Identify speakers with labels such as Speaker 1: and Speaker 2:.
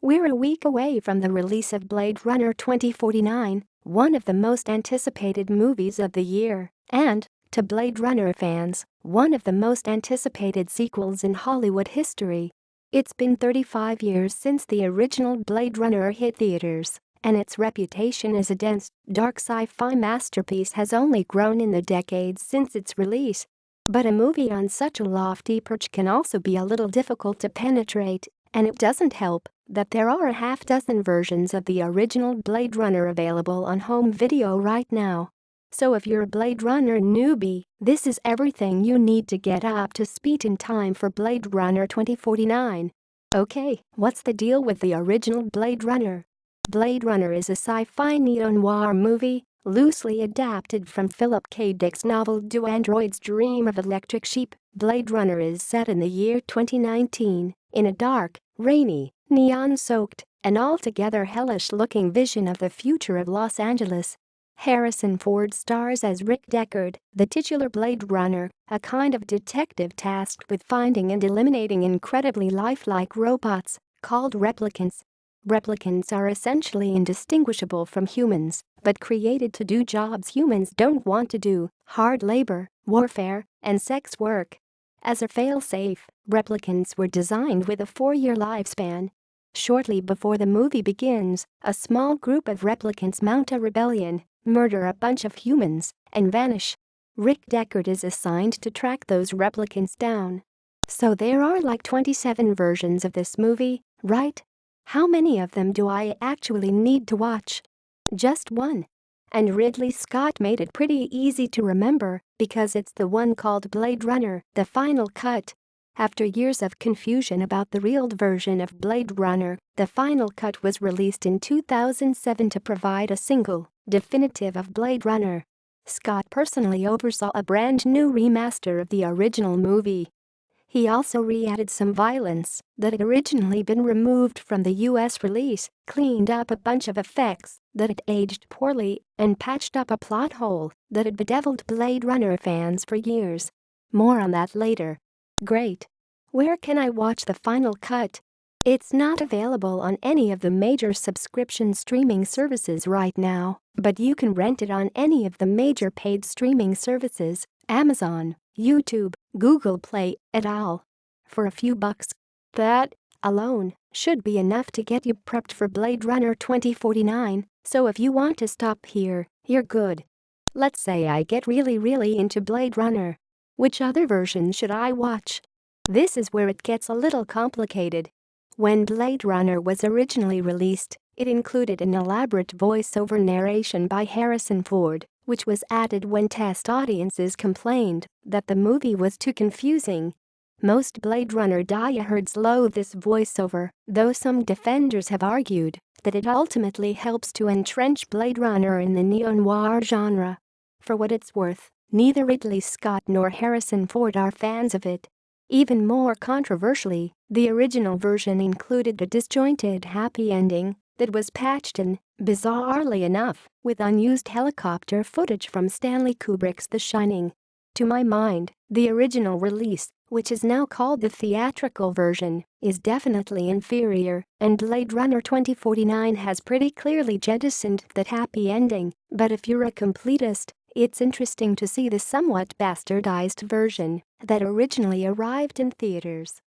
Speaker 1: We're a week away from the release of Blade Runner 2049, one of the most anticipated movies of the year, and, to Blade Runner fans, one of the most anticipated sequels in Hollywood history. It's been 35 years since the original Blade Runner hit theaters, and its reputation as a dense, dark sci-fi masterpiece has only grown in the decades since its release. But a movie on such a lofty perch can also be a little difficult to penetrate, and it doesn't help that there are a half-dozen versions of the original Blade Runner available on home video right now. So if you're a Blade Runner newbie, this is everything you need to get up to speed in time for Blade Runner 2049. Okay, what's the deal with the original Blade Runner? Blade Runner is a sci-fi neo-noir movie, loosely adapted from Philip K. Dick's novel Do Androids Dream of Electric Sheep. Blade Runner is set in the year 2019, in a dark, rainy, neon-soaked, and altogether hellish-looking vision of the future of Los Angeles. Harrison Ford stars as Rick Deckard, the titular Blade Runner, a kind of detective tasked with finding and eliminating incredibly lifelike robots, called replicants. Replicants are essentially indistinguishable from humans, but created to do jobs humans don't want to do: hard labor, warfare, and sex work. As a failsafe, replicants were designed with a 4-year lifespan. Shortly before the movie begins, a small group of replicants mount a rebellion, murder a bunch of humans, and vanish. Rick Deckard is assigned to track those replicants down. So there are like 27 versions of this movie, right? How many of them do I actually need to watch? Just one. And Ridley Scott made it pretty easy to remember because it's the one called Blade Runner, the final cut. After years of confusion about the real version of Blade Runner, the final cut was released in 2007 to provide a single, definitive of Blade Runner. Scott personally oversaw a brand new remaster of the original movie. He also re-added some violence that had originally been removed from the US release, cleaned up a bunch of effects that had aged poorly, and patched up a plot hole that had bedeviled Blade Runner fans for years. More on that later. Great. Where can I watch the final cut? It's not available on any of the major subscription streaming services right now, but you can rent it on any of the major paid streaming services: Amazon, YouTube, Google Play, et al. For a few bucks. That, alone, should be enough to get you prepped for Blade Runner 2049, so if you want to stop here, you're good. Let's say I get really into Blade Runner. Which other version should I watch? This is where it gets a little complicated. When Blade Runner was originally released, it included an elaborate voiceover narration by Harrison Ford, which was added when test audiences complained that the movie was too confusing. Most Blade Runner diehards loathe this voiceover, though some defenders have argued that it ultimately helps to entrench Blade Runner in the neo-noir genre. For what it's worth, neither Ridley Scott nor Harrison Ford are fans of it. Even more controversially, the original version included a disjointed happy ending that was patched in, bizarrely enough, with unused helicopter footage from Stanley Kubrick's The Shining. To my mind, the original release, which is now called the theatrical version, is definitely inferior, and Blade Runner 2049 has pretty clearly jettisoned that happy ending. But if you're a completist, it's interesting to see the somewhat bastardized version that originally arrived in theaters.